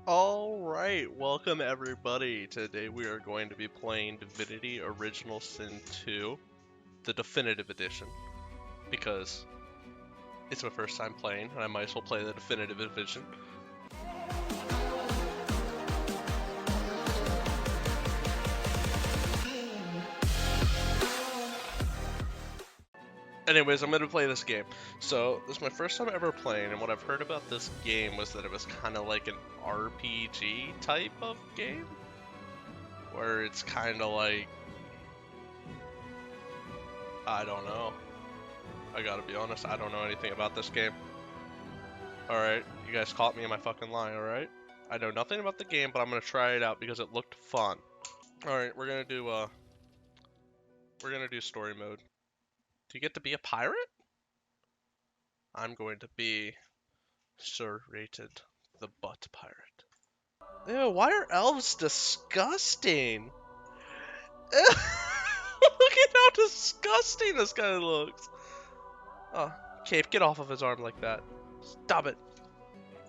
Alright, welcome everybody. Today we are going to be playing Divinity Original Sin 2, the definitive edition, because it's my first time playing and I might as well play the definitive edition. Anyways, I'm going to play this game. So, this is my first time ever playing, and what I've heard about this game was that it was kind of like an RPG type of game, where it's kind of like, I don't know. I gotta be honest, I don't know anything about this game. Alright, you guys caught me in my fucking lie, alright? I know nothing about the game, but I'm gonna try it out because it looked fun. Alright, we're gonna do story mode. Do you get to be a pirate? I'm going to be Sir Rated the Butt Pirate. Ew, why are elves disgusting? Look at how disgusting this guy looks. Oh, Cape, get off of his arm like that. Stop it.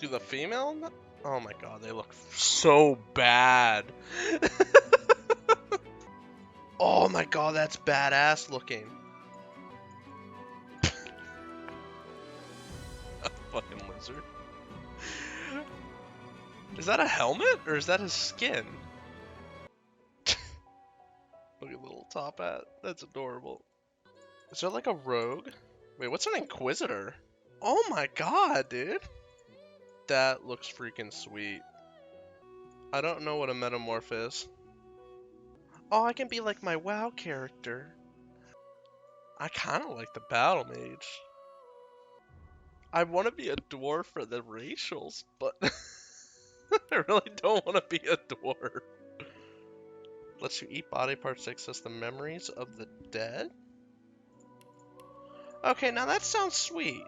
Do the female? Oh my god, they look so bad. Oh my god, that's badass looking. A fucking lizard. Is that a helmet or is that his skin? Look at the little top hat. That's adorable. Is there like a rogue? Wait, what's an inquisitor? Oh my god, dude. That looks freaking sweet. I don't know what a metamorph is. Oh, I can be like my WoW character. I kind of like the battle mage. I want to be a dwarf for the racials, but I really don't want to be a dwarf. Lets you eat body parts to access the memories of the dead? Okay, now that sounds sweet.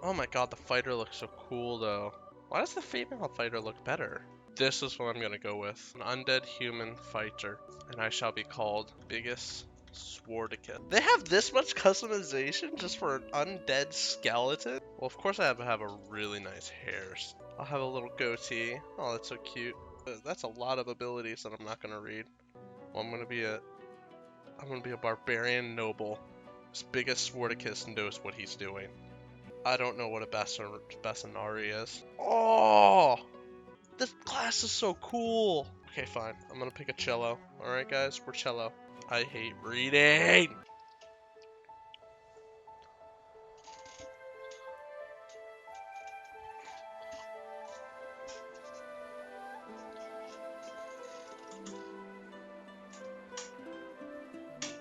Oh my god, the fighter looks so cool though. Why does the female fighter look better? This is what I'm gonna go with. An undead human fighter. And I shall be called Biggest Swordicus. They have this much customization just for an undead skeleton? Well, of course I have to have a really nice hair. I'll have a little goatee. Oh, that's so cute. That's a lot of abilities that I'm not gonna read. Well, I'm gonna be a barbarian noble. This Biggest Swordicus knows what he's doing. I don't know what a Basanari is. Oh! This class is so cool! Okay, fine. I'm gonna pick a cello. Alright, guys? We're cello. I hate reading!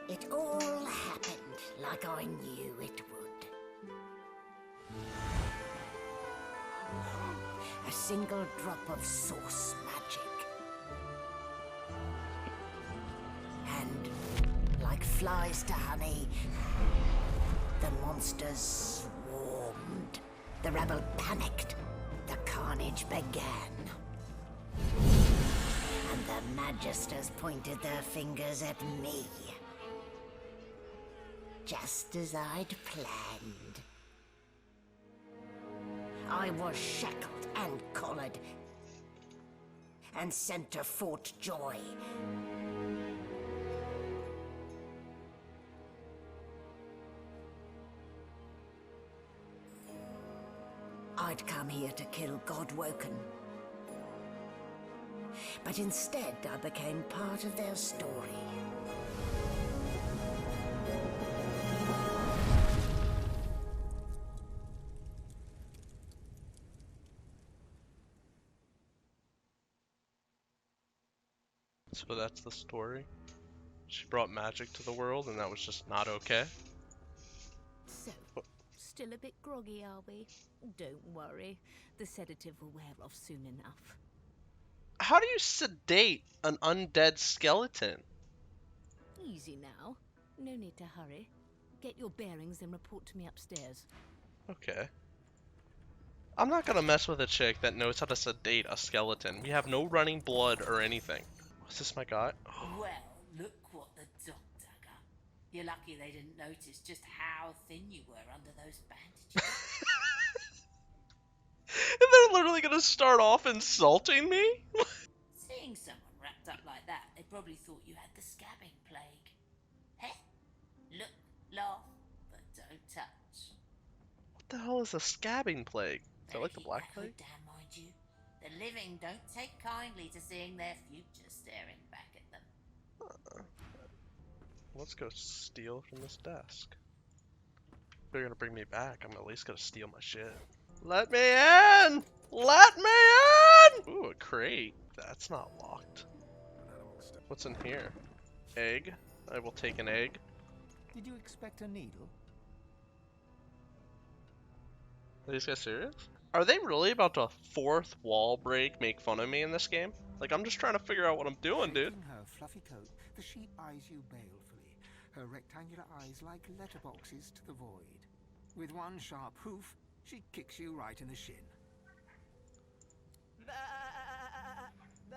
It all happened like I knew it would. A single drop of source magic. And, like flies to honey, the monsters swarmed. The rebel panicked. The carnage began. And the magisters pointed their fingers at me. Just as I'd planned. I was shackled and collared and sent to Fort Joy. I'd come here to kill Godwoken. But instead I became part of their story. So that's the story. She brought magic to the world and that was just not okay. So, still a bit groggy, are we? Don't worry, the sedative will wear off soon enough. How do you sedate an undead skeleton? Easy now. No need to hurry. Get your bearings and report to me upstairs. Okay. I'm not gonna mess with a chick that knows how to sedate a skeleton. We have no running blood or anything. Is this my guy? Well, look what the doctor got. You're lucky they didn't notice just how thin you were under those bandages. And they're literally gonna start off insulting me? Seeing someone wrapped up like that, they probably thought you had the scabbing plague. Heh? Look, laugh, but don't touch. What the hell is a scabbing plague? Is that Better like the keep Black that Plague? hood down, mind you. The living don't take kindly to seeing their future staring back at them. Let's go steal from this desk. If they're gonna bring me back, I'm at least gonna steal my shit. Let me in! Let me in! Ooh, a crate. That's not locked. What's in here? Egg. I will take an egg. Did you expect a needle? Are these guys serious? Are they really about to fourth wall break, make fun of me in this game? Like, I'm just trying to figure out what I'm doing, dude. In her fluffy coat, the sheep eyes you balefully, her rectangular eyes like letterboxes to the void. With one sharp hoof, she kicks you right in the shin.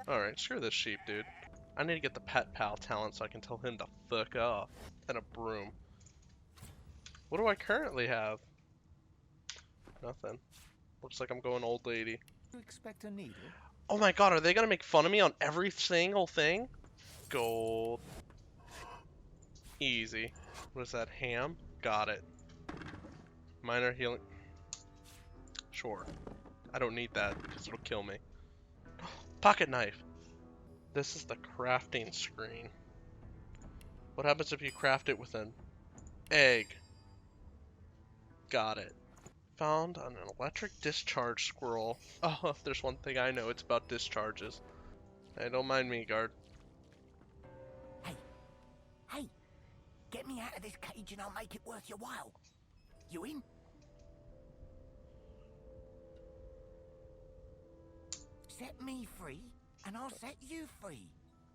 Alright, screw this sheep, dude. I need to get the pet pal talent so I can tell him to fuck off. And a broom. What do I currently have? Nothing. Looks like I'm going old lady. You expect a needle? Oh my god, are they gonna make fun of me on every single thing? Gold. Easy. What is that, ham? Got it. Minor healing. Sure. I don't need that, because it'll kill me. Pocket knife. This is the crafting screen. What happens if you craft it with an egg? Got it. Found an electric discharge squirrel. Oh, if there's one thing I know, it's about discharges. Hey, don't mind me, guard. Hey, get me out of this cage and I'll make it worth your while. You in? Set me free, and I'll set you free.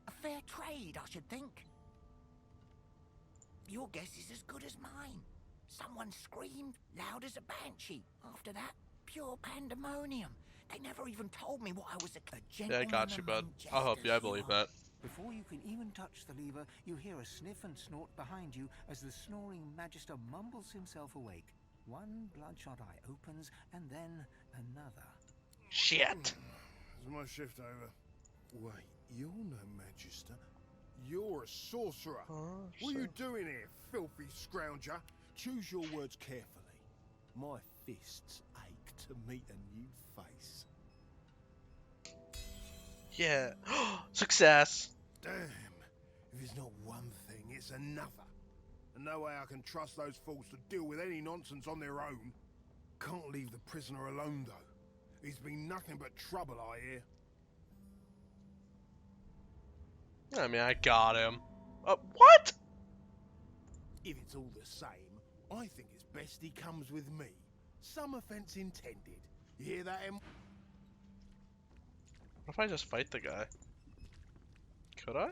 A fair trade, I should think. Your guess is as good as mine. Someone screamed loud as a banshee. After that, pure pandemonium. They never even told me what I was a Yeah, I got you, bud. I'll help you, I believe that. Before you can even touch the lever, you hear a sniff and snort behind you as the snoring magister mumbles himself awake. One bloodshot eye opens, and then another. Shit. Is my shift over? Wait, you're no magister. You're a sorcerer. Oh, What are you doing here, filthy scrounger? Choose your words carefully. My fists ache to meet a new face. Yeah. Success. Damn. If it's not one thing, it's another. And no way I can trust those fools to deal with any nonsense on their own. Can't leave the prisoner alone, though. He's been nothing but trouble, I hear. I mean, I got him. What? If it's all the same, I think it's best he comes with me. Some offense intended. You hear that, Em? What if I just fight the guy? Could I?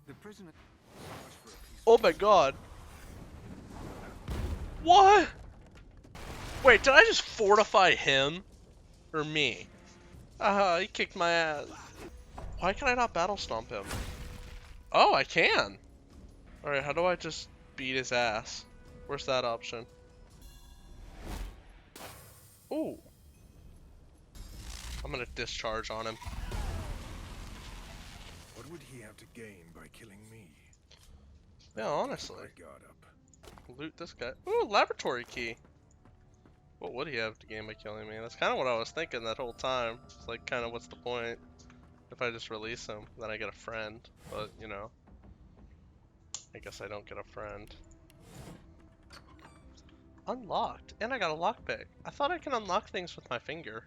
The prisoner. Oh my god. What? Wait, did I just fortify him? Or me? He kicked my ass. Why can I not battle stomp him? Oh, I can. Alright, how do I just beat his ass? Where's that option? Ooh. I'm gonna discharge on him. What would he have to gain by killing me? Yeah, honestly. I got up. Loot this guy. Ooh, laboratory key. What would he have to gain by killing me? That's kind of what I was thinking that whole time. It's like, kind of what's the point? If I just release him, then I get a friend. But, you know. I guess I don't get a friend. Unlocked. And I got a lockpick. I thought I can unlock things with my finger.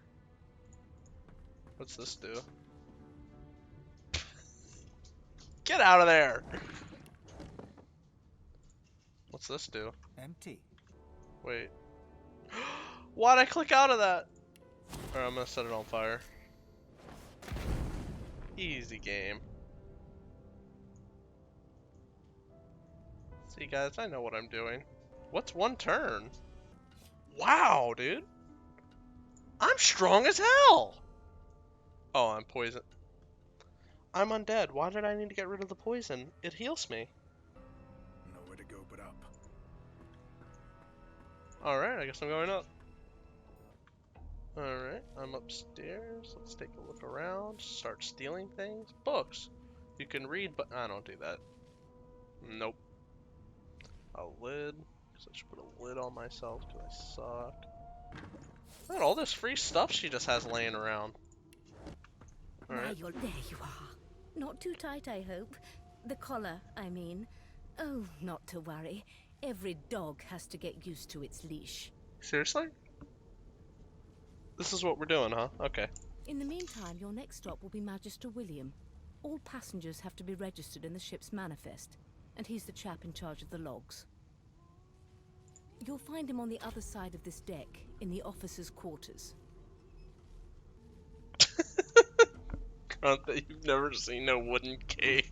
What's this do? Get out of there! What's this do? Empty. Wait. Why'd I click out of that? Alright, I'm gonna set it on fire. Easy game. See guys, I know what I'm doing. What's one turn? Wow, dude. I'm strong as hell! Oh, I'm poisoned. I'm undead. Why did I need to get rid of the poison? It heals me. Nowhere to go but up. Alright, I guess I'm going up. Alright, I'm upstairs. Let's take a look around. Start stealing things. Books. You can read, but I don't do that. Nope. A lid. Because I should put a lid on myself because I suck. Look at all this free stuff she just has laying around. Now Alright. there you are. Not too tight, I hope. The collar, I mean. Oh, not to worry. Every dog has to get used to its leash. Seriously? This is what we're doing, huh? Okay. In the meantime, your next stop will be Magister William. All passengers have to be registered in the ship's manifest, and he's the chap in charge of the logs. You'll find him on the other side of this deck, in the officers' quarters. Grunt that you've never seen a wooden cave.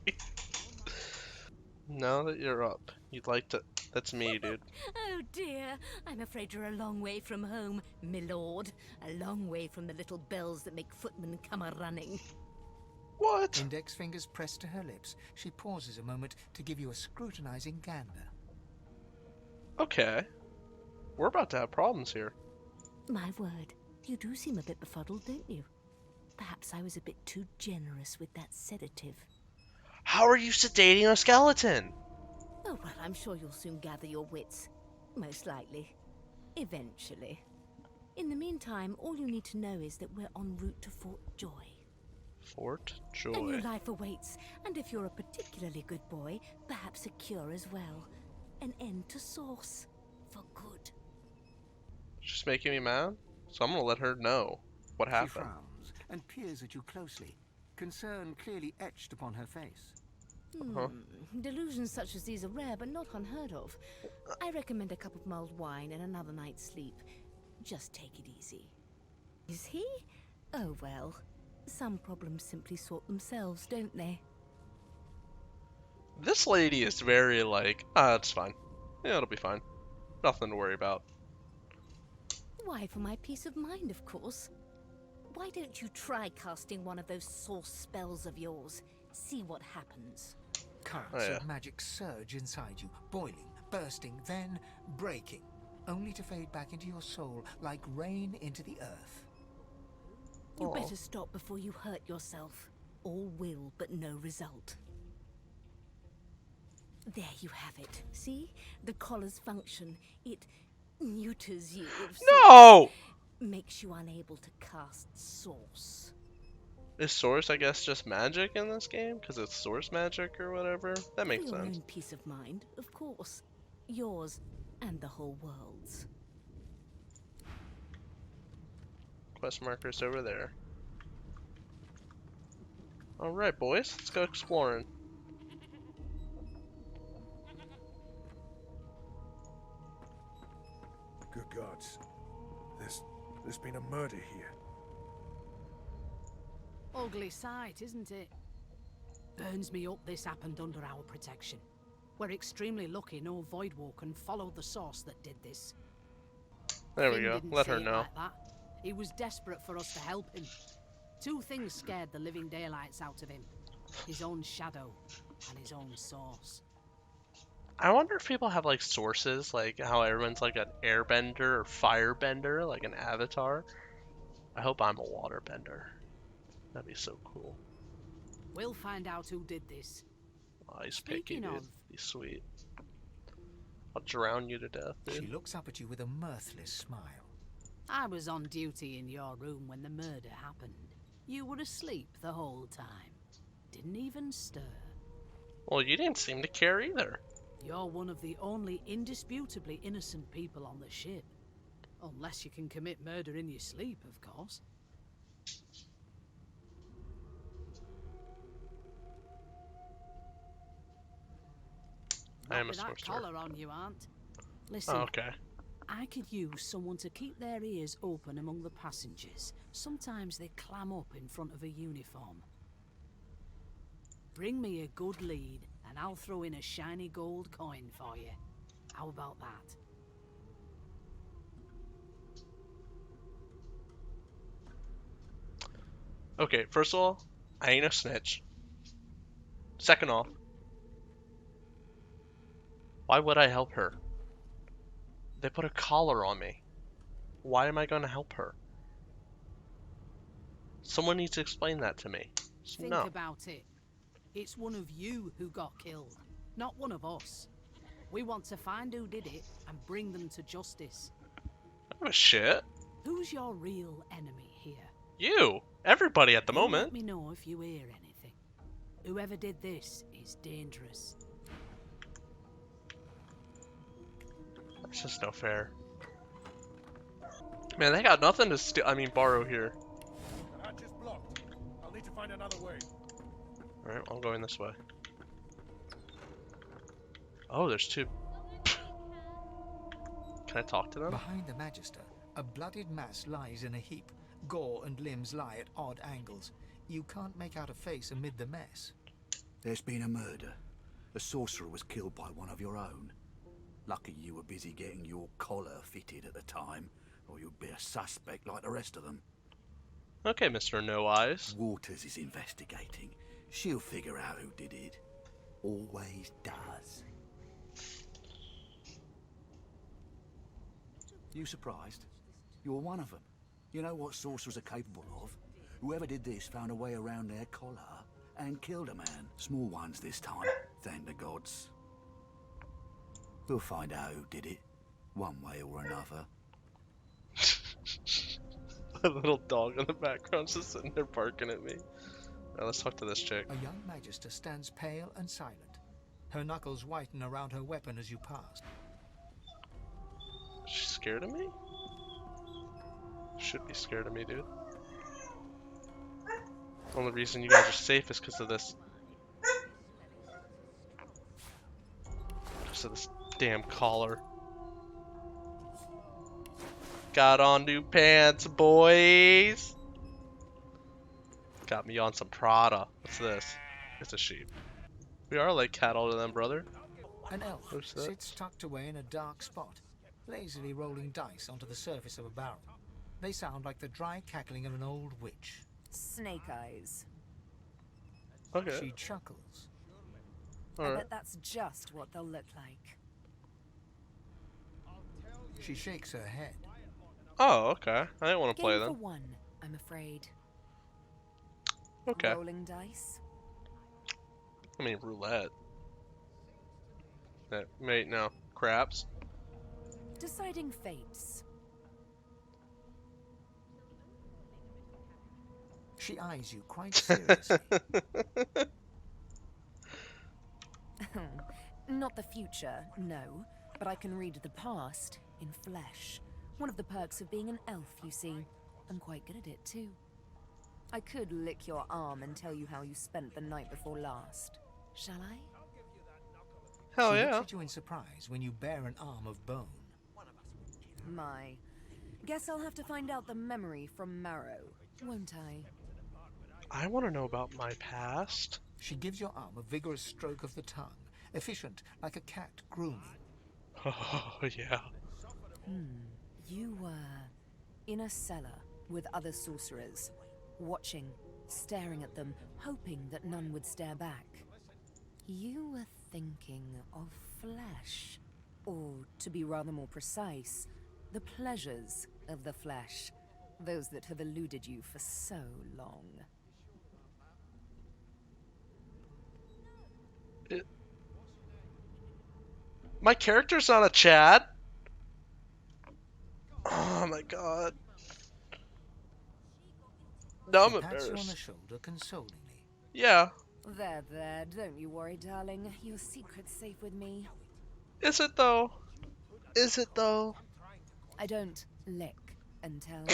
Now that you're up, you'd like to... That's me, dude. Oh dear, I'm afraid you're a long way from home, milord. A long way from the little bells that make footmen come a-running. What? Index fingers pressed to her lips, she pauses a moment to give you a scrutinizing gander. Okay. We're about to have problems here. My word, you do seem a bit befuddled, don't you? Perhaps I was a bit too generous with that sedative. How are you sedating a skeleton? Oh, well, I'm sure you'll soon gather your wits. Most likely. Eventually. In the meantime, all you need to know is that we're en route to Fort Joy. Fort A new Joy. life awaits, and if you're a particularly good boy, perhaps a cure as well. An end to sauce. For good. She's making me mad? So I'm gonna let her know what She happened. frowns and peers at you closely, concern clearly etched upon her face. Delusions such as these are rare, but not unheard of. I recommend a cup of mulled wine and another night's sleep. Just take it easy. Is he? Oh well. Some problems simply sort themselves, don't they? This lady is very like, it's fine. Yeah, it'll be fine. Nothing to worry about. Why, for my peace of mind, of course. Why don't you try casting one of those source spells of yours? See what happens. Currents Oh, yeah. of magic surge inside you, boiling, bursting, then breaking, only to fade back into your soul like rain into the earth. You Aw. better stop before you hurt yourself. All will, but no result. There you have it. See? The collar's function. It neuters you. No! Makes you unable to cast source. Is source, I guess, just magic in this game? Because it's source magic or whatever? That makes For your sense. own peace of mind, of course. Yours and the whole world's. Quest markers over there. Alright, boys. Let's go exploring. Good gods. There's been a murder here. Ugly sight, isn't it? Burns me up this happened under our protection. We're extremely lucky no Voidwalker followed the source that did this. There we Finn go. didn't Let say her it know. like that. He was desperate for us to help him. Two things scared the living daylights out of him. His own shadow and his own source. I wonder if people have like sources, like how everyone's like an airbender or firebender, like an avatar. I hope I'm a waterbender. That'd be so cool. We'll find out who did this. Ice picky, Speaking dude. of- Be sweet. I'll drown you to death, She dude. looks up at you with a mirthless smile. I was on duty in your room when the murder happened. You were asleep the whole time. Didn't even stir. Well, you didn't seem to care either. You're one of the only indisputably innocent people on the ship. Unless you can commit murder in your sleep, of course. I am Not a with that sorcerer. collar on you, Aunt. Listen, Oh, okay. I could use someone to keep their ears open among the passengers. Sometimes they clam up in front of a uniform. Bring me a good lead, and I'll throw in a shiny gold coin for you. How about that? Okay, first of all, I ain't a snitch. Second off, why would I help her? They put a collar on me. Why am I going to help her? Someone needs to explain that to me. So Think no. about it. It's one of you who got killed, not one of us. We want to find who did it and bring them to justice. I don't give a shit. Who's your real enemy here? You. Everybody at the You moment. let me know if you hear anything. Whoever did this is dangerous. That's just no fair. Man, they got nothing to steal. I mean, borrow here. The hatch is blocked. I'll need to find another way. Alright, I'm going this way. Oh, there's two. Can I talk to them? Behind the Magister, a bloodied mass lies in a heap. Gore and limbs lie at odd angles. You can't make out a face amid the mess. There's been a murder. A sorcerer was killed by one of your own. Lucky you were busy getting your collar fitted at the time, or you'd be a suspect like the rest of them. Okay, Mr. No Eyes. Waters is investigating. She'll figure out who did it. Always does. You surprised? You're one of them. You know what sorcerers are capable of? Whoever did this found a way around their collar and killed a man. Small ones this time, thank the gods. We'll find out who did it, one way or another. A little dog in the background just sitting there barking at me. Alright, let's talk to this chick. A young Magister stands pale and silent. Her knuckles whiten around her weapon as you pass. She's scared of me? Should be scared of me, dude. Only reason you guys are safe is because of this. Because of this damn collar. Got on new pants, boys! Got me on some Prada. What's this? It's a sheep. We are like cattle to them, brother. An elf Who's that? sits tucked away in a dark spot, lazily rolling dice onto the surface of a barrel. They sound like the dry cackling of an old witch. Snake eyes. Okay. She chuckles. I Alright. bet that's just what they'll look like. She shakes her head. Oh, okay. I didn't want to play Game for them. one, I'm afraid. Okay. Rolling dice. I mean, roulette. Mate, no. Craps. Deciding fates. She eyes you quite seriously. Not the future, no, but I can read the past in flesh. One of the perks of being an elf, you see. I'm quite good at it, too. I could lick your arm and tell you how you spent the night before last. Shall I? Hell She yeah. looks at you in surprise when you bear an arm of bone. My. Guess I'll have to find out the memory from Marrow, won't I? I want to know about my past. She gives your arm a vigorous stroke of the tongue, efficient like a cat grooming. Oh, yeah. You were in a cellar with other sorcerers, watching, staring at them, hoping that none would stare back. You were thinking of flesh, or to be rather more precise, the pleasures of the flesh, those that have eluded you for so long. My character's not a Chad. Oh my god. No, I'm She pats you on the embarrassed. shoulder consolingly. Yeah. There, don't you worry, darling. Your secret's safe with me. Is it though? Is it though? I don't lick and tell.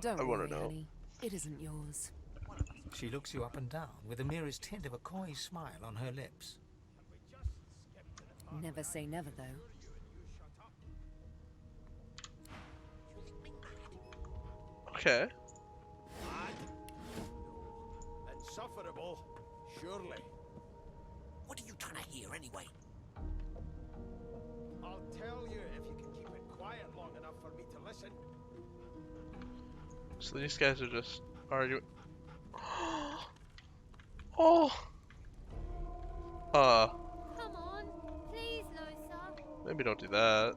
Don't I wanna worry, know. honey. It isn't yours. She looks you up and down with the merest hint of a coy smile on her lips. Never say never, though. Okay. Insufferable, surely. What are you trying to hear anyway? I'll tell you if you can keep it quiet long enough for me to listen. So these guys are just arguing. Oh! Come on, please, Losa. Maybe don't do that.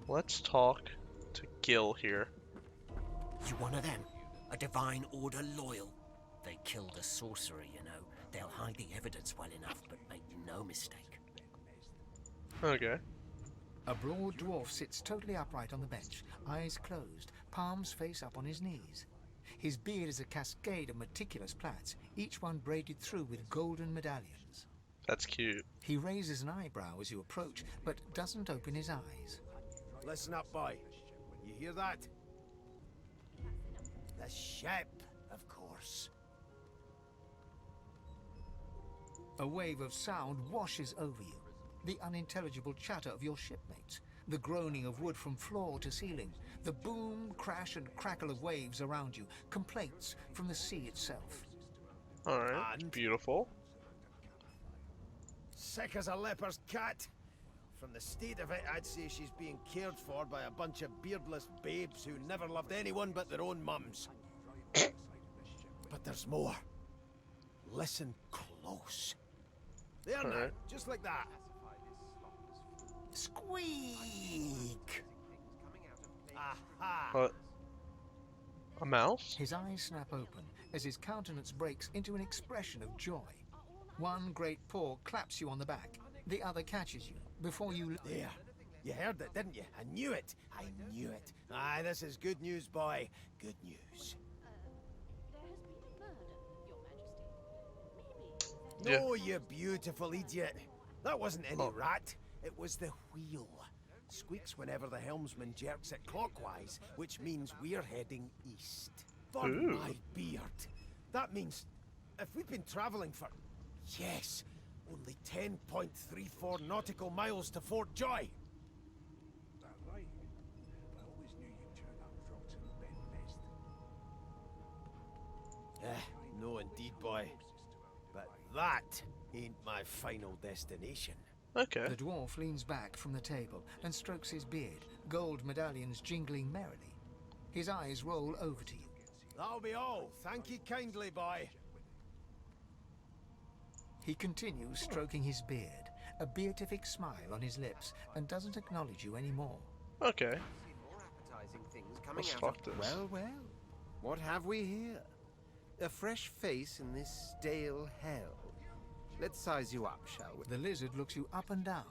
Let's talk to Gil here. You one of them? A Divine Order loyal? They killed a sorcerer, you know. They'll hide the evidence well enough, but make no mistake. Okay. A broad dwarf sits totally upright on the bench, eyes closed, palms face up on his knees. His beard is a cascade of meticulous plaits, each one braided through with golden medallions. That's cute. He raises an eyebrow as you approach, but doesn't open his eyes. Listen up, boy. You hear that? The ship, of course. A wave of sound washes over you. The unintelligible chatter of your shipmates, the groaning of wood from floor to ceiling, the boom, crash and crackle of waves around you, complaints from the sea itself. Alright, beautiful. Sick as a leper's cat. From the state of it, I'd say she's being cared for by a bunch of beardless babes who never loved anyone but their own mums. But there's more. Listen close. There now, just like that. Squeak! Aha! A mouse? His eyes snap open as his countenance breaks into an expression of joy. One great paw claps you on the back, the other catches you before you... There. You heard it, didn't you? I knew it. I knew it. Aye, this is good news, boy. Good news. No, you beautiful idiot. That wasn't any rat. It was the wheel. Squeaks whenever the helmsman jerks it clockwise, which means we're heading east. For my beard. That means if we've been travelling for, yes, only 10.34 nautical miles to Fort Joy. No indeed, boy. But that ain't my final destination. Okay. The dwarf leans back from the table and strokes his beard, gold medallions jingling merrily. His eyes roll over to you. That'll be all. Thank you kindly, boy. He continues stroking his beard, a beatific smile on his lips, and doesn't acknowledge you anymore. Okay. Let's talk this. Well, well. What have we here? A fresh face in this stale hell. Let's size you up, shall we? The lizard looks you up and down,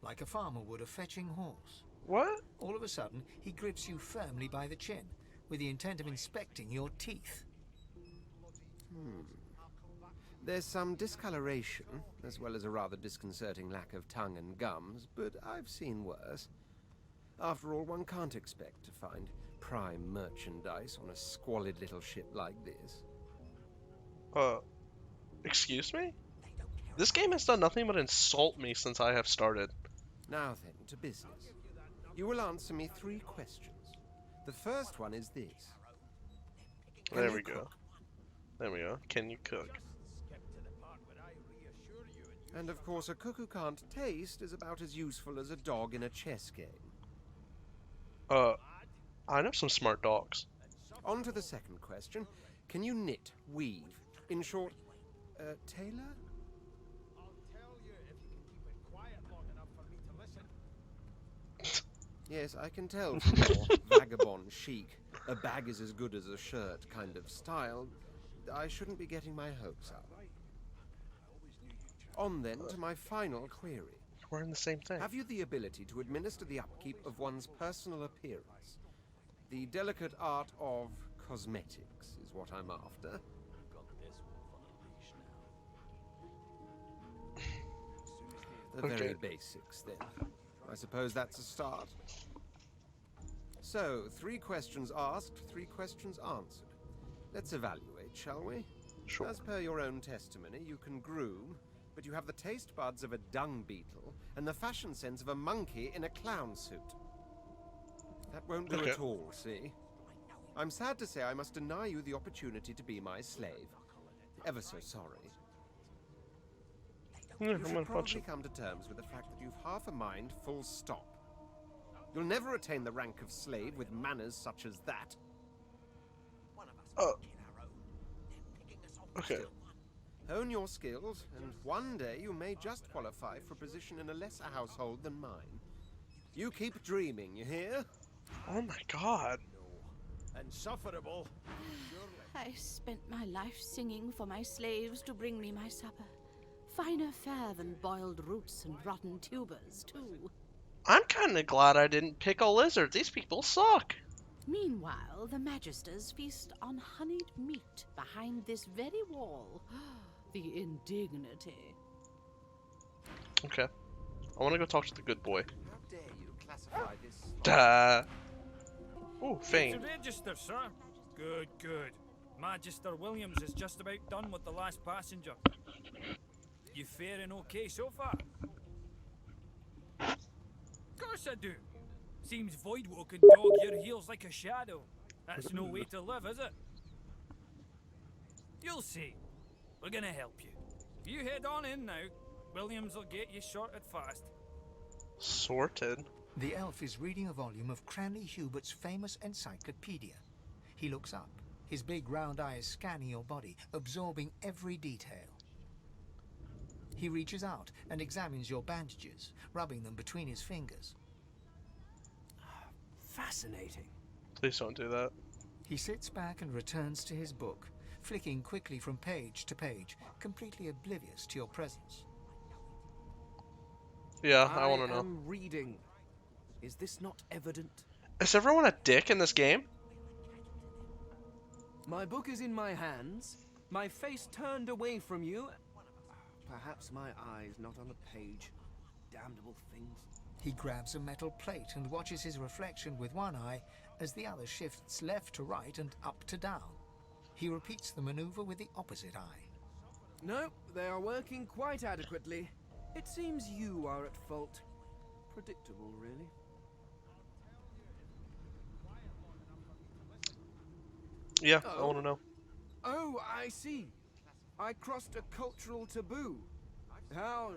like a farmer would a fetching horse. What? All of a sudden, he grips you firmly by the chin, with the intent of inspecting your teeth. There's some discoloration, as well as a rather disconcerting lack of tongue and gums, but I've seen worse. After all, one can't expect to find prime merchandise on a squalid little ship like this. Excuse me? This game has done nothing but insult me since I have started. Now then, to business. You will answer me 3 questions. The first one is this. There we go. There we go. Can you cook? And of course, a cook who can't taste is about as useful as a dog in a chess game. I know some smart dogs. On to the second question. Can you knit, weave? In short, tailor? Yes, I can tell from your vagabond chic, a bag is as good as a shirt kind of style. I shouldn't be getting my hopes up. On then to my final query. We're in the same thing. Have you the ability to administer the upkeep of one's personal appearance? The delicate art of cosmetics is what I'm after. The very basics, then. I suppose that's a start. So, 3 questions asked, 3 questions answered. Let's evaluate, shall we? Sure. As per your own testimony, you can groom, but you have the taste buds of a dung beetle and the fashion sense of a monkey in a clown suit. That won't do at all, see? I'm sad to say I must deny you the opportunity to be my slave. Ever so sorry. You should probably come to terms with the fact that you've half a mind, full stop. You'll never attain the rank of slave with manners such as that. Okay. Still, hone your skills, and one day you may just qualify for a position in a lesser household than mine. You keep dreaming, you hear? Oh my god. Insufferable. I spent my life singing for my slaves to bring me my supper. Finer fare than boiled roots and rotten tubers, too. I'm kind of glad I didn't pick a lizard. These people suck. Meanwhile, the Magisters feast on honeyed meat behind this very wall. The indignity. Okay. I want to go talk to the good boy. How dare you classify this... Duh. Ooh, It's Fane. a register, sir. Good, good. Magister Williams is just about done with the last passenger. You faring okay so far? Course I do. Seems Voidwalk can dog your heels like a shadow. That's no way to live, is it? You'll see. We're gonna help you. You head on in now. Williams will get you sorted fast. Sorted. The elf is reading a volume of Cranley Hubert's famous encyclopedia. He looks up, his big round eyes scanning your body, absorbing every detail. He reaches out and examines your bandages, rubbing them between his fingers. Fascinating. Please don't do that. He sits back and returns to his book, flicking quickly from page to page, completely oblivious to your presence. Yeah, I want to know. am reading. Is this not evident? Is everyone a dick in this game? My book is in my hands, my face turned away from you. Perhaps my eyes not on the page. Damnable things. He grabs a metal plate and watches his reflection with one eye as the other shifts left to right and up to down. He repeats the maneuver with the opposite eye. No, they are working quite adequately. It seems you are at fault. Predictable, really. Yeah, I want to know. Oh, I see. I crossed a cultural taboo. How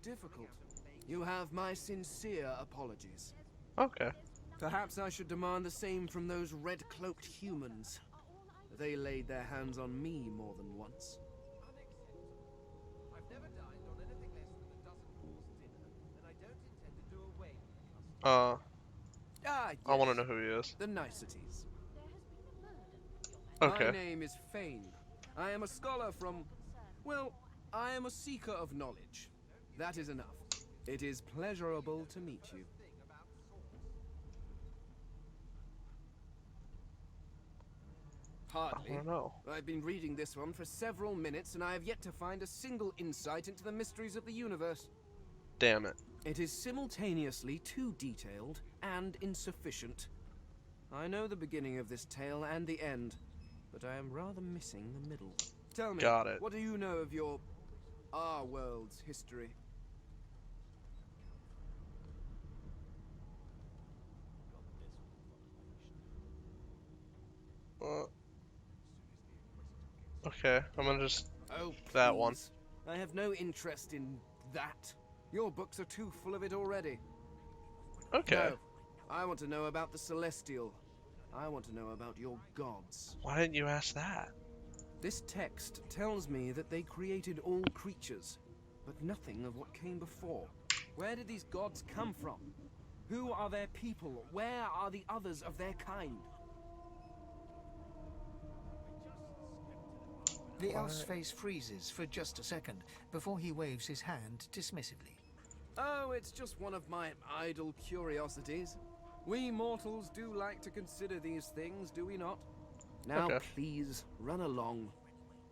difficult. You have my sincere apologies. Okay. Perhaps I should demand the same from those red-cloaked humans. They laid their hands on me more than once. I've never dined on anything less than a dozen course dinner, and I don't intend to do away with it. Ah, yes. I want to know who he is. The niceties. Okay. My name is Fane. I am a scholar from... Well, I am a seeker of knowledge. That is enough. It is pleasurable to meet you. Hardly. I don't know. I've been reading this one for several minutes, and I have yet to find a single insight into the mysteries of the universe. Damn it. It is simultaneously too detailed and insufficient. I know the beginning of this tale and the end, but I am rather missing the middle. Tell me, Got it. what do you know of our world's history? Okay, I'm gonna just... Oh, that one. please. I have no interest in that. Your books are too full of it already. Okay. No, I want to know about the Celestial. I want to know about your gods. Why didn't you ask that? This text tells me that they created all creatures, but nothing of what came before. Where did these gods come from? Who are their people? Where are the others of their kind? The elf's face freezes for just a second before he waves his hand dismissively. Oh, it's just one of my idle curiosities. We mortals do like to consider these things, do we not? Now, Okay. please, run along.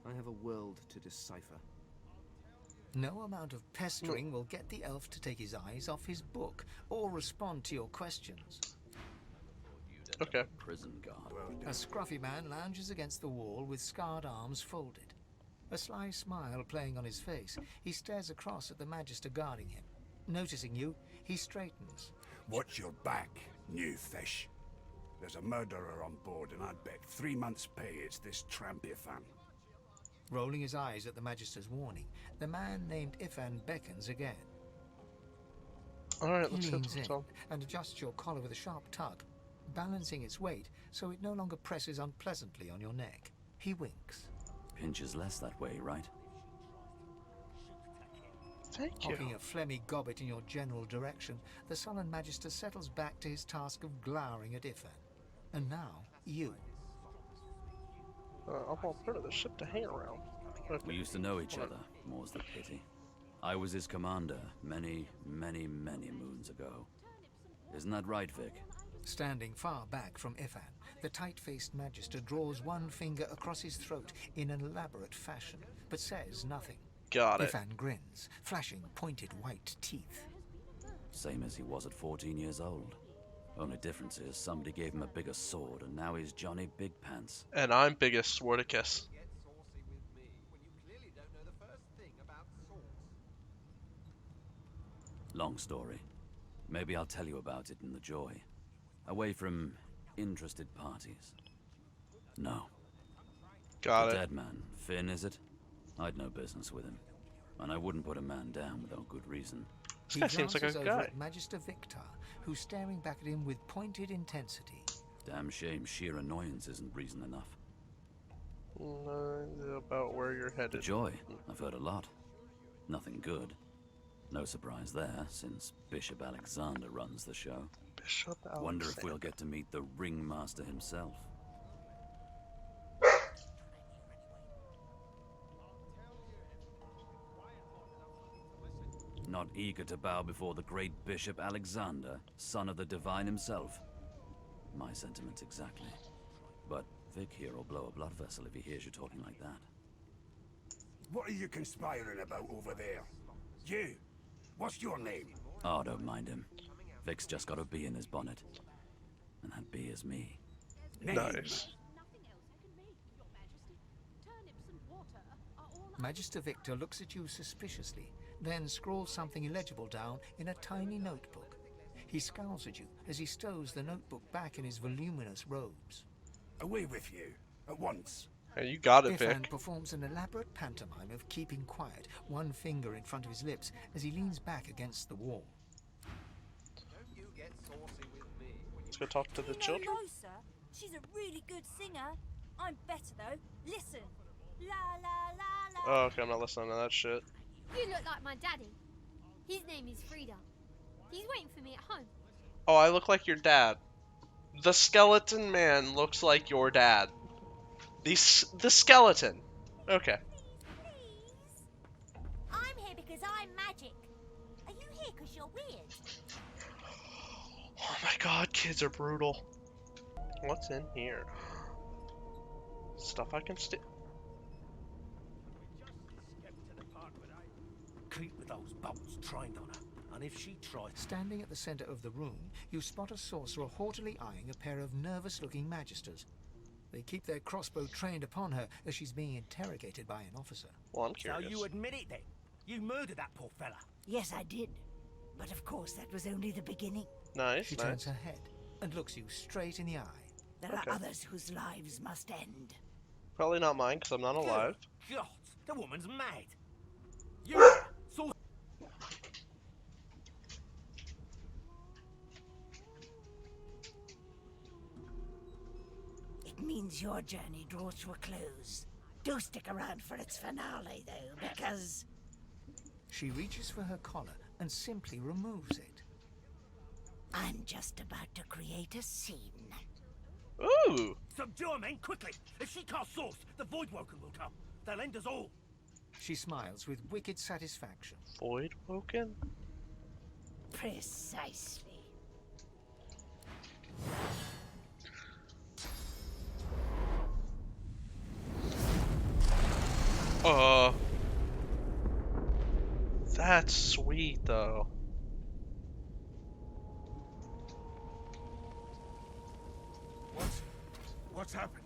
I have a world to decipher. No amount of pestering will get the elf to take his eyes off his book or respond to your questions. Okay. Prison guard. A scruffy man lounges against the wall with scarred arms folded. A sly smile playing on his face, he stares across at the Magister guarding him. Noticing you, he straightens. Watch your back, new fish. There's a murderer on board, and I'd bet 3 months' pay it's this tramp Ifan. Rolling his eyes at the Magister's warning, the man named Ifan beckons again. Alright, He let's leans get in some. and adjusts your collar with a sharp tug, balancing its weight so it no longer presses unpleasantly on your neck. He winks. pinches less that way, right? Thank you. Hocking a phlegmy gobbet in your general direction, the sullen Magister settles back to his task of glowering at Ifan. And now, you. I'm all part of the ship to hang around. Okay. We used to know each other, more's the pity. I was his commander many, many, many moons ago. Isn't that right, Vic? Standing far back from Ifan, the tight-faced Magister draws one finger across his throat in an elaborate fashion, but says nothing. Got it. Ifan grins, flashing pointed white teeth. Same as he was at 14 years old. Only difference is somebody gave him a bigger sword, and now he's Johnny Big Pants. And I'm biggest Swordicus. Long story. Maybe I'll tell you about it in the Joy. Away from interested parties. No. Got The it. dead man, Finn, is it? I'd no business with him. And I wouldn't put a man down without good reason. This guy seems like a He glances guy. over at Magister Victor, who's staring back at him with pointed intensity. Damn shame sheer annoyance isn't reason enough. About where you're The headed. Joy, I've heard a lot. Nothing good. No surprise there, since Bishop Alexander runs the show. Bishop Alexander. Wonder if we'll get to meet the ringmaster himself. Not eager to bow before the great Bishop Alexander, son of the divine himself. My sentiments exactly. But Vic here will blow a blood vessel if he hears you talking like that. What are you conspiring about over there? You! What's your name? Oh, don't mind him. Vic's just got a bee in his bonnet. And that bee is me. Nice. Magister Victor looks at you suspiciously, then scrawls something illegible down in a tiny notebook. He scowls at you as he stows the notebook back in his voluminous robes. Away with you, at once. Hey, you got it, Ifan Vic. performs an elaborate pantomime of keeping quiet, one finger in front of his lips as he leans back against the wall. Let's go talk to the children. Hello, sir. She's a really good singer. I'm better though. Listen. La la la la. Oh, okay, I'm not listening to that shit. You look like my daddy. His name is Frida. He's waiting for me at home. Oh, I look like your dad. The skeleton man looks like your dad. The skeleton. Okay. I'm here because I'm magic. Are you here because you're weird? Oh my god, kids are brutal. What's in here? Stuff I can steal. Keep with those bolts trained on her, and if she tries... Standing at the center of the room, you spot a sorcerer haughtily eyeing a pair of nervous-looking magisters. They keep their crossbow trained upon her as she's being interrogated by an officer. Well, I'm So curious. you admit it then? You murdered that poor fella? Yes, I did. But of course, that was only the beginning. Nice, She nice. turns her head and looks you straight in the eye. There Okay. are others whose lives must end. Probably not mine, because I'm not alive. God, the woman's mad. You there, It means your journey draws to a close. Do stick around for its finale, though, because... She reaches for her collar and simply removes it. I'm just about to create a scene. Ooh! Subdue her, men, quickly! If she casts source, the Voidwoken will come. They'll end us all. She smiles with wicked satisfaction. Voidwoken? Precisely. That's sweet, though. What's happened?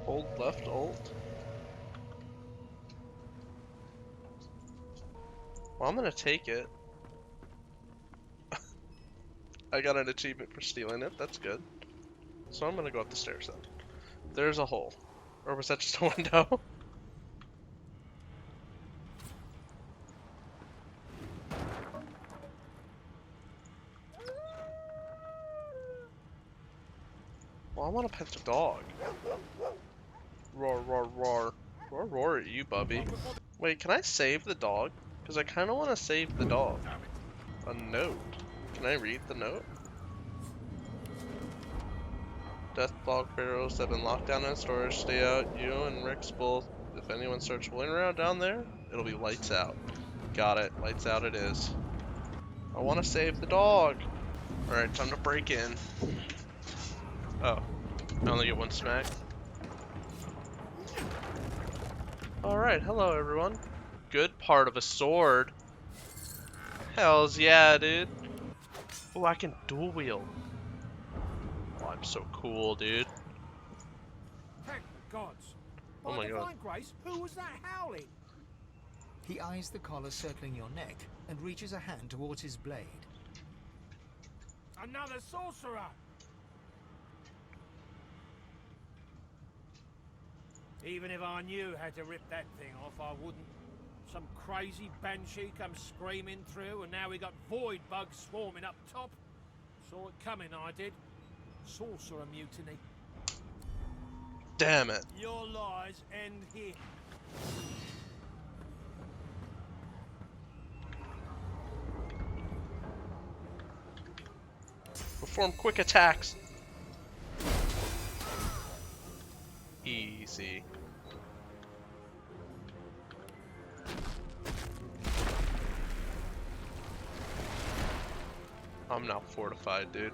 Hold left, alt. Well, I'm gonna take it. I got an achievement for stealing it, that's good. So I'm gonna go up the stairs then. There's a hole. Or was that just a window? Well, Oh, I want to pet the dog. Roar, roar, roar. Roar, roar at you, Bubby. Wait, can I save the dog? Because I kind of want to save the dog. A note. Can I read the note? Death log barrels that have been locked down in storage. Stay out. You and Rick's both. If anyone starts fooling around down there, it'll be lights out. Got it. Lights out it is. I want to save the dog. Alright, time to break in. Oh. I only get one smack. Alright, hello everyone. Good part of a sword. Hells yeah, dude. Oh, I can dual wield. Oh, I'm so cool, dude. Thank the gods. Oh my god. Divine Grace, who was that howling? He eyes the collar circling your neck and reaches a hand towards his blade. Another sorcerer! Even if I knew how to rip that thing off, I wouldn't. Some crazy banshee comes screaming through, and now we got void bugs swarming up top. Saw it coming, I did. Sorcerer mutiny. Damn it. Your lies end here. Perform quick attacks. Easy. I'm now fortified, dude.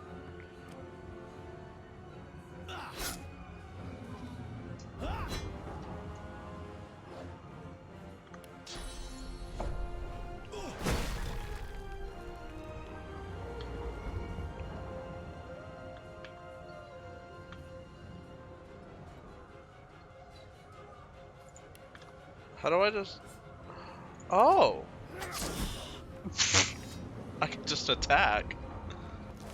How do I just... Oh! I can just attack.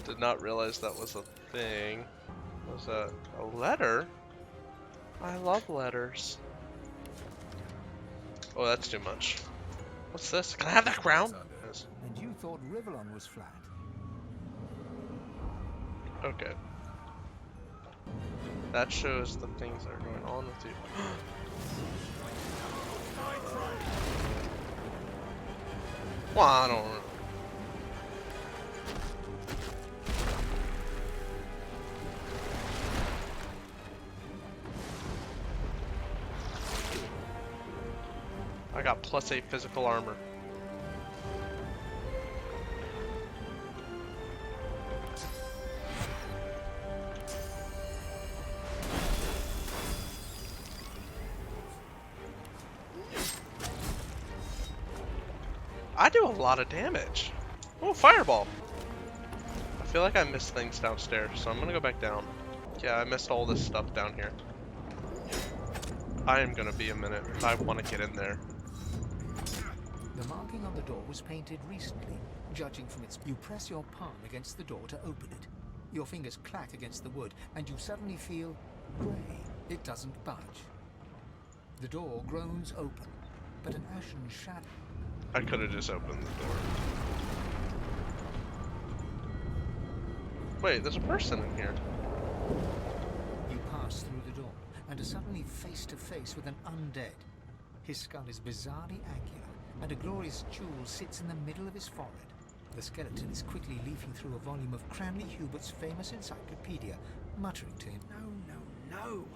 Did not realize that was a thing. What was that? A letter? I love letters. Oh, that's too much. What's this? Can I have that crown? Yes. And you thought Rivellon was flat. Okay. That shows the things that are going on with you. Well, I don't know. I got +8 physical armor. I do a lot of damage. Oh, fireball. I feel like I missed things downstairs, so I'm gonna go back down. Yeah, I missed all this stuff down here. I am gonna be a minute. I want to get in there. The marking on the door was painted recently. Judging from its... You press your palm against the door to open it. Your fingers clack against the wood, and you suddenly feel grey. It doesn't budge. The door groans open, but an ashen shadow... I could have just opened the door. Wait, there's a person in here. You pass through the door and are suddenly face to face with an undead. His skull is bizarrely angular, and a glorious jewel sits in the middle of his forehead. The skeleton is quickly leafing through a volume of Cranley Hubert's famous encyclopedia, muttering to him. No.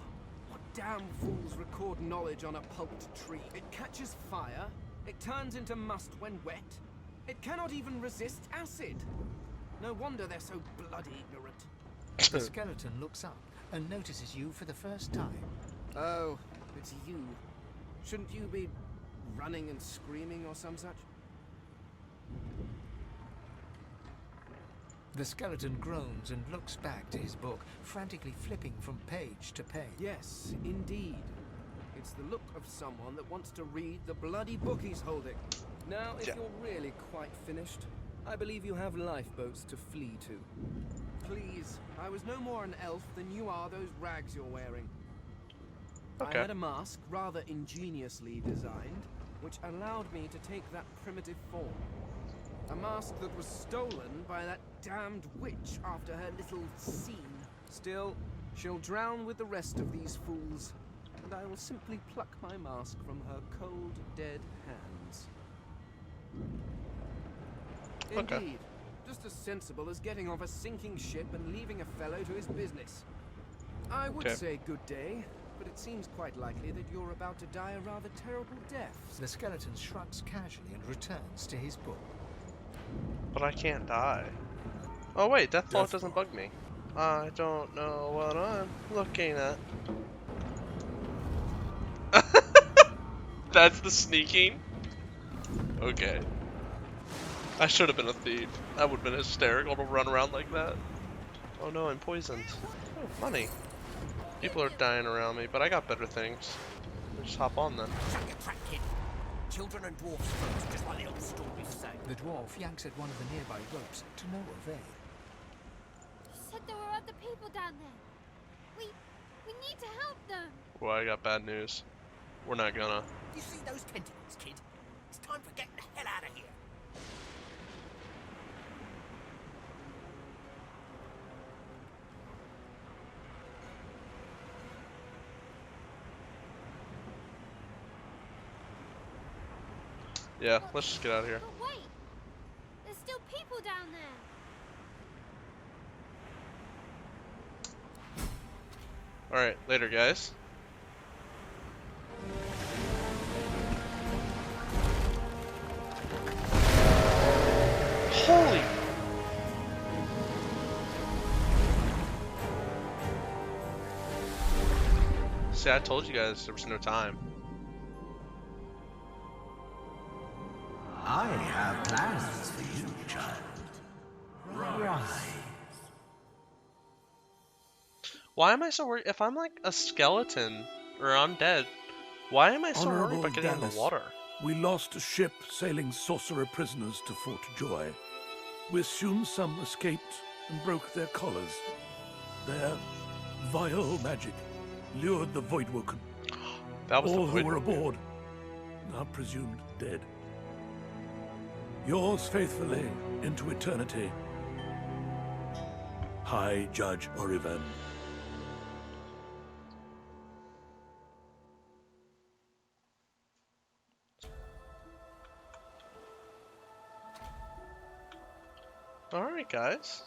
What damn fools record knowledge on a pulped tree? It catches fire. It turns into must when wet. It cannot even resist acid. No wonder they're so bloody ignorant. The skeleton looks up and notices you for the first time. Oh, it's you. Shouldn't you be running and screaming or some such? The skeleton groans and looks back to his book, frantically flipping from page to page. Yes, indeed. It's the look of someone that wants to read the bloody book he's holding. Now, if you're really quite finished, I believe you have lifeboats to flee to. Please, I was no more an elf than you are those rags you're wearing. Okay. I had a mask, rather ingeniously designed, which allowed me to take that primitive form. A mask that was stolen by that damned witch after her little scene. Still, She'll drown with the rest of these fools, and I will simply pluck my mask from her cold, dead hands. Okay. Indeed. Just as sensible as getting off a sinking ship and leaving a fellow to his business. I would say good day, but it seems quite likely that you're about to die a rather terrible death. The skeleton shrugs casually and returns to his book. But I can't die. Oh wait, Deathfall doesn't bug me. I don't know what I'm looking at. That's the sneaking? Okay. I should have been a thief. That would have been hysterical to run around like that. Oh no, I'm poisoned. Oh, money. People are dying around me, but I got better things. Just hop on then. Shut your trap, kid. Children and dwarfs first, just like the old stories say. The dwarf yanks at one of the nearby ropes to no avail. You said there were other people down there. We need to help them. Well, I got bad news. We're not gonna. You see those tentacles, kid? It's time for getting the hell out of here. Yeah, let's just get out of here. But wait, there's still people down there. Alright, later guys. Holy! See, I told you guys there was no time. I have plans for you, child. Rise. Why am I so worried? If I'm like a skeleton or undead, why am I so worried about getting in the water? We lost a ship sailing sorcerer prisoners to Fort Joy. We assume some escaped and broke their collars. Their vile magic lured the Voidwoken. That was all the who were Voidwoken. aboard, now presumed dead. Yours faithfully into eternity, High Judge Oriven. Alright guys.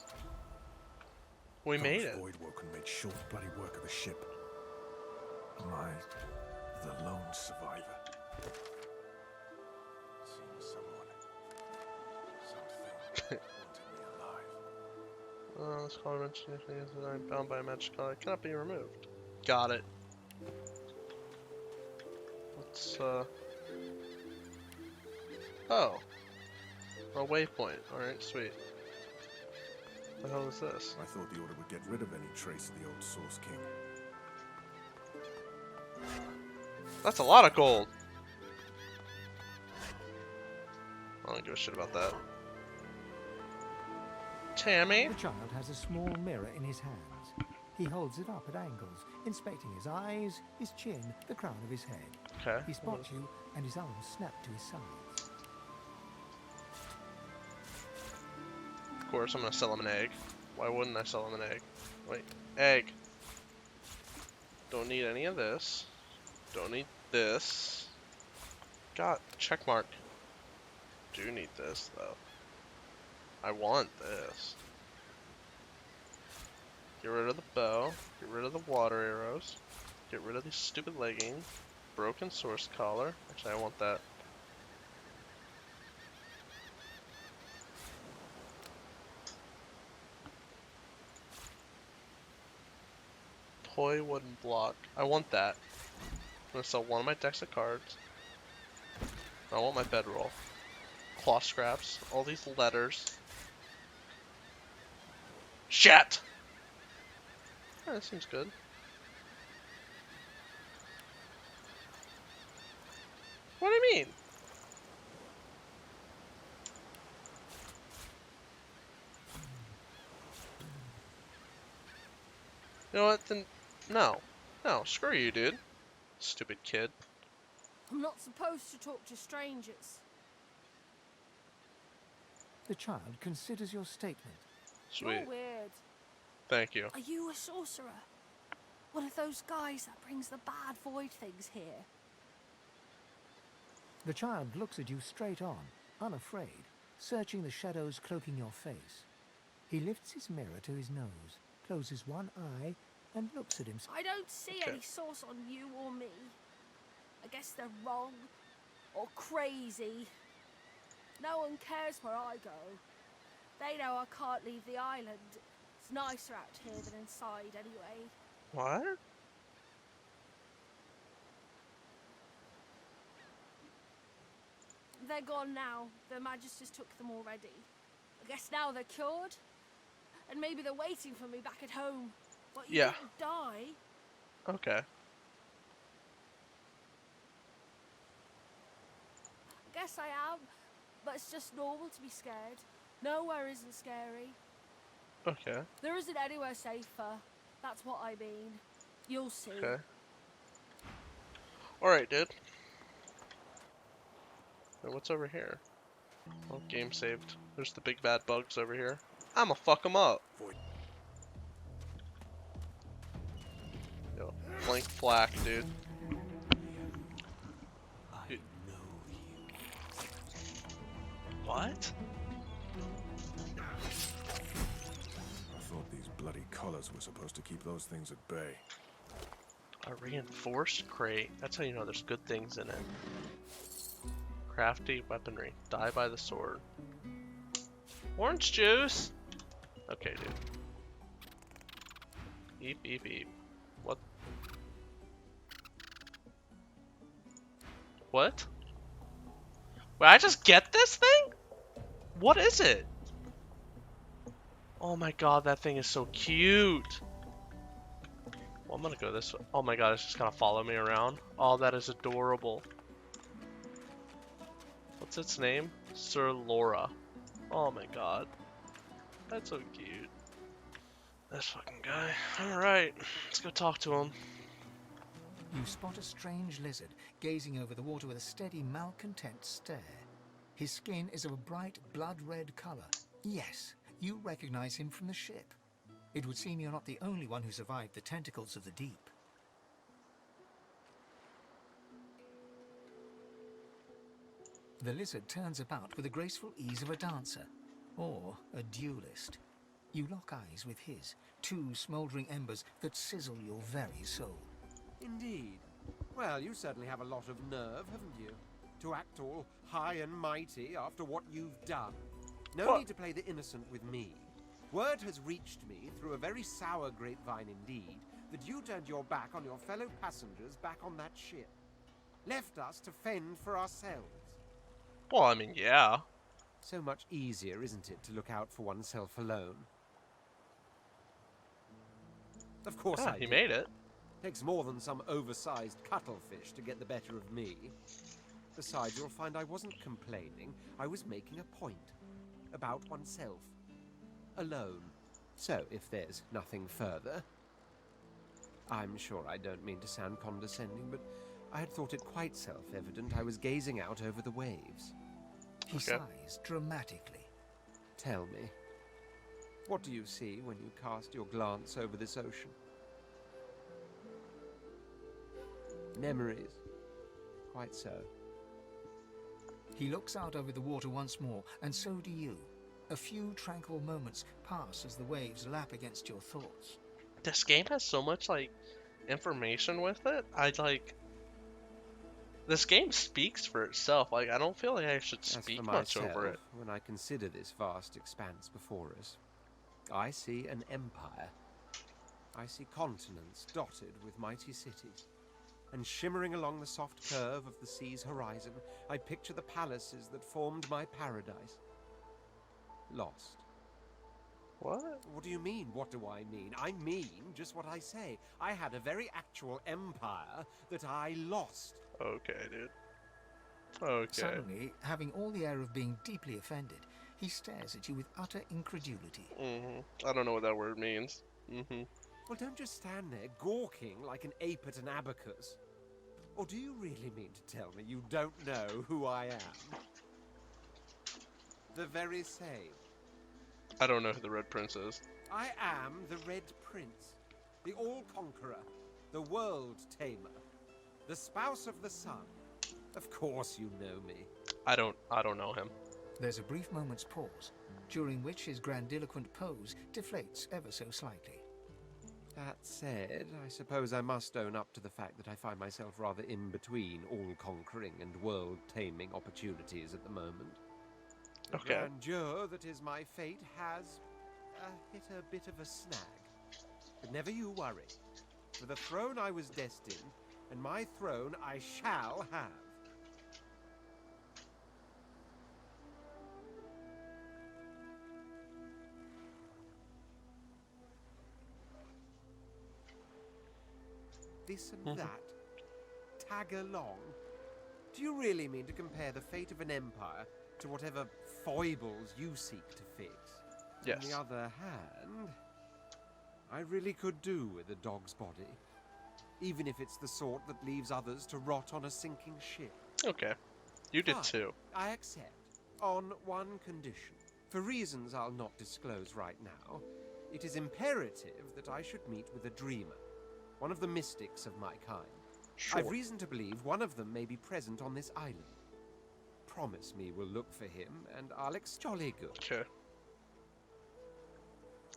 We made it. Voidwoken made short bloody work of the ship. Am I the lone survivor? Seems someone, something wanted me alive. This color mentioned is that I'm bound by a magic color. It cannot be removed. Got it. Let's oh. A waypoint. Alright, sweet. What the hell is this? I thought the Order would get rid of any trace of the old Source King. That's a lot of gold. I don't give a shit about that. Tammy? The child has a small mirror in his hands. He holds it up at angles, inspecting his eyes, his chin, the crown of his head. Okay. He spots you, and his arms snap to his sides. Of course, I'm gonna sell him an egg. Why wouldn't I sell him an egg? Wait, egg. Don't need any of this. Don't need this. Got check mark. Do need this though. I want this. Get rid of the bow. Get rid of the water arrows. Get rid of these stupid leggings. Broken source collar. Actually, I want that. Toy wooden block. I want that. I'm gonna sell one of my decks of cards. I want my bedroll. Claw scraps. All these letters. Shit! Yeah, that seems good. What do you mean? You know what? Then no. No, screw you, dude. Stupid kid. I'm not supposed to talk to strangers. The child considers your statement. Sweet. You're weird. Thank you. Are you a sorcerer? one of those guys that brings the bad void things here? The child looks at you straight on, unafraid, searching the shadows cloaking your face. He lifts his mirror to his nose, closes one eye, and looks at himself. I don't see any source on you or me. I guess they're wrong or crazy. No one cares where I go. They know I can't leave the island. It's nicer out here than inside anyway. What? They're gone now. The Magisters took them already. I guess now they're cured. And maybe they're waiting for me back at home. But you didn't die. Okay. I guess I am. But it's just normal to be scared. Nowhere isn't scary. Okay. There isn't anywhere safer. That's what I mean. You'll see. Okay. Alright, dude. Now what's over here? Oh, game saved. There's the big bad bugs over here. I'ma fuck them up. Yo, blank flak, dude. What? I thought these bloody collars were supposed to keep those things at bay. A reinforced crate. That's how you know there's good things in it. Crafty weaponry. Die by the sword. Orange juice! Okay, dude. Eep, eep, eep. What? What? Wait, I just get this thing? What is it? Oh my god, that thing is so cute. Well, I'm gonna go this way. Oh my god, it's just gonna follow me around. Oh, that is adorable. What's its name? Sir Laura. Oh my god. That's so cute. This fucking guy. Alright, let's go talk to him. You spot a strange lizard gazing over the water with a steady, malcontent stare. His skin is of a bright, blood-red color. Yes, you recognize him from the ship. It would seem you're not the only one who survived the tentacles of the deep. The lizard turns about with the graceful ease of a dancer, or a duelist. You lock eyes with his, two smouldering embers that sizzle your very soul. Indeed. Well, you certainly have a lot of nerve, haven't you? To act all high and mighty after what you've done. No need to play the innocent with me. Word has reached me, through a very sour grapevine indeed, that you turned your back on your fellow passengers back on that ship. Left us to fend for ourselves. Well, I mean, yeah. So much easier, isn't it, to look out for oneself alone? Of course I He did. made it. Takes more than some oversized cuttlefish to get the better of me. Besides, you'll find I wasn't complaining. I was making a point. About oneself. Alone. So, if there's nothing further... I'm sure I don't mean to sound condescending, but I had thought it quite self-evident I was gazing out over the waves. He sighs dramatically. Tell me, what do you see when you cast your glance over this ocean? Memories. Quite so. He looks out over the water once more, and so do you. A few tranquil moments pass as the waves lap against your thoughts. This game has so much, like, information with it. This game speaks for itself. Like, I don't feel like I should speak much over it. When I consider this vast expanse before us, I see an empire. I see continents dotted with mighty cities. And shimmering along the soft curve of the sea's horizon, I picture the palaces that formed my paradise. Lost. What? What do you mean? What do I mean? I mean just what I say. I had a very actual empire that I lost. Okay, dude. Okay. Suddenly, having all the air of being deeply offended, he stares at you with utter incredulity. I don't know what that word means. Well, don't just stand there gawking like an ape at an abacus. Or do you really mean to tell me you don't know who I am? The very same. I don't know who the Red Prince is. I am the Red Prince, the All-Conqueror, the world tamer, the spouse of the sun. Of course you know me. I don't know him. There's a brief moment's pause, during which his grandiloquent pose deflates ever so slightly. That said, I suppose I must own up to the fact that I find myself rather in between all-conquering and world-taming opportunities at the moment. The grandeur that is my fate has hit a bit of a snag. But never you worry. For the throne I was destined, and my throne I shall have. This and that. Tag along. Do you really mean to compare the fate of an empire to whatever foibles you seek to fix? Yes. On the other hand, I really could do with a dog's body. Even if it's the sort that leaves others to rot on a sinking ship. Okay. You did Fine. too. I accept. On one condition. For reasons I'll not disclose right now, it is imperative that I should meet with a dreamer. One of the mystics of my kind. Sure. I've reason to believe one of them may be present on this island. Promise me we'll look for him, and I'll jolly good. Okay.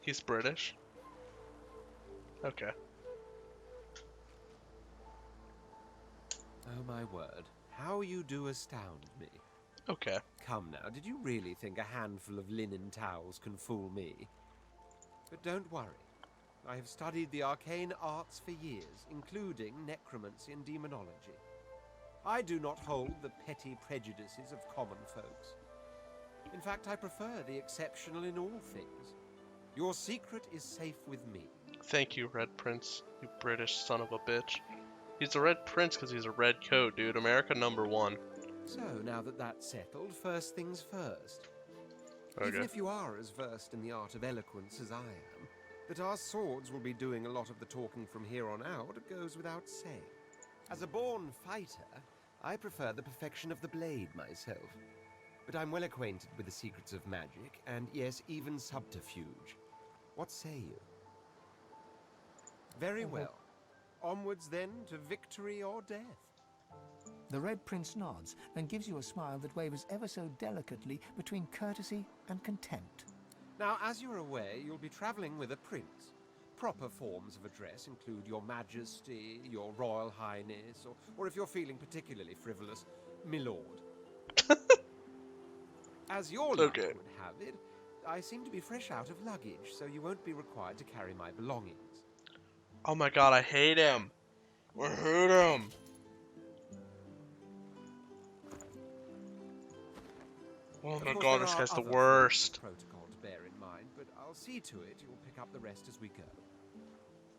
He's British? Okay. Oh my word. How you do astound me. Okay. Come now, did you really think a handful of linen towels can fool me? But don't worry. I have studied the arcane arts for years, including necromancy and demonology. I do not hold the petty prejudices of common folks. In fact, I prefer the exceptional in all things. Your secret is safe with me. Thank you, Red Prince, you British son of a bitch. He's a Red Prince because he's a red coat, dude. America #1. So, now that that's settled, first things first. Okay. Even if you are as versed in the art of eloquence as I am, that our swords will be doing a lot of the talking from here on out goes without saying. As a born fighter, I prefer the perfection of the blade myself. But I'm well acquainted with the secrets of magic, and yes, even subterfuge. What say you? Very well. Onwards then to victory or death. The Red Prince nods and gives you a smile that wavers ever so delicately between courtesy and contempt. Now, as you're aware, you'll be traveling with a prince. Proper forms of address include Your Majesty, Your Royal Highness, or if you're feeling particularly frivolous, Milord. As your luck would have it, I seem to be fresh out of luggage, so you won't be required to carry my belongings. Oh my god, I hate him. I hate him. Oh my god, this guy's the worst. Protocol to bear in mind, but I'll see to it you'll pick up the rest as we go.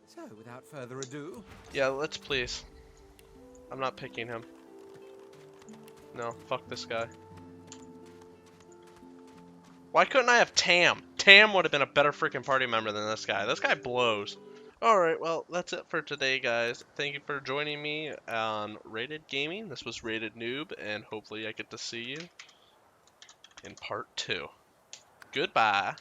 So, without further ado... Yeah, let's please. I'm not picking him. No, fuck this guy. Why couldn't I have Tam? Tam would have been a better freaking party member than this guy. This guy blows. Alright, well, that's it for today, guys. Thank you for joining me on Rated Gaming. This was Rated Noob, and hopefully I get to see you in part 2. Goodbye.